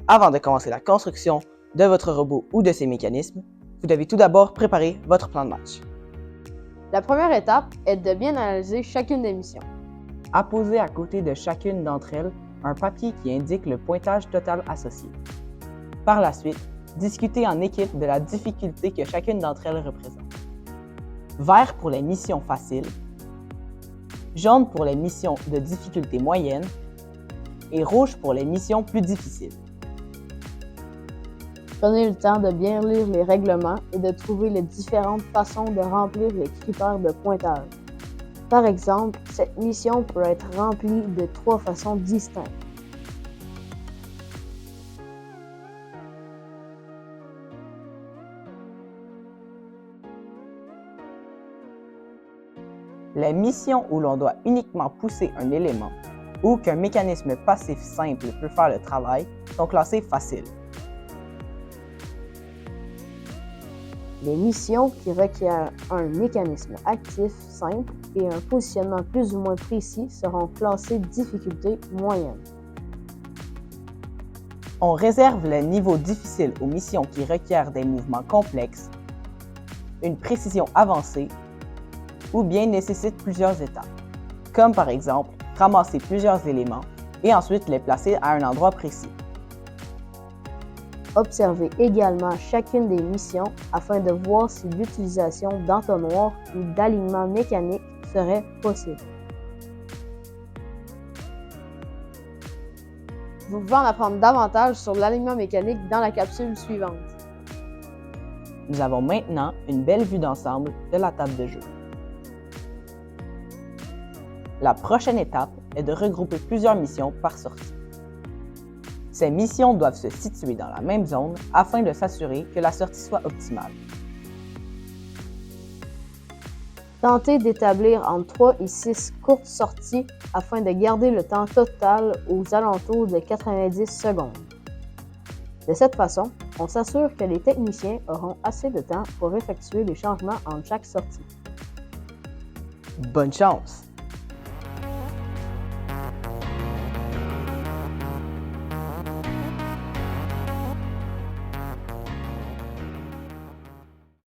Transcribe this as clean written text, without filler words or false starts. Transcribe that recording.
Avant de commencer la construction de votre robot ou de ses mécanismes, vous devez tout d'abord préparer votre plan de match. La première étape est de bien analyser chacune des missions. Apposez à côté de chacune d'entre elles un papier qui indique le pointage total associé. Par la suite, discutez en équipe de la difficulté que chacune d'entre elles représente. Vert pour les missions faciles, jaune pour les missions de difficulté moyenne et rouge pour les missions plus difficiles. Prenez le temps de bien lire les règlements et de trouver les différentes façons de remplir les critères de pointage. Par exemple, cette mission peut être remplie de 3 façons distinctes. Les missions où l'on doit uniquement pousser un élément ou qu'un mécanisme passif simple peut faire le travail sont classées faciles. Les missions qui requièrent un mécanisme actif simple et un positionnement plus ou moins précis seront classées difficulté moyenne. On réserve le niveau difficile aux missions qui requièrent des mouvements complexes, une précision avancée ou bien nécessitent plusieurs étapes, comme par exemple ramasser plusieurs éléments et ensuite les placer à un endroit précis. Observez également chacune des missions afin de voir si l'utilisation d'entonnoirs ou d'alignements mécaniques serait possible. Vous pouvez en apprendre davantage sur l'alignement mécanique dans la capsule suivante. Nous avons maintenant une belle vue d'ensemble de la table de jeu. La prochaine étape est de regrouper plusieurs missions par sortie. Ces missions doivent se situer dans la même zone afin de s'assurer que la sortie soit optimale. Tentez d'établir entre 3 et 6 courtes sorties afin de garder le temps total aux alentours de 90 secondes. De cette façon, on s'assure que les techniciens auront assez de temps pour effectuer les changements entre chaque sortie. Bonne chance!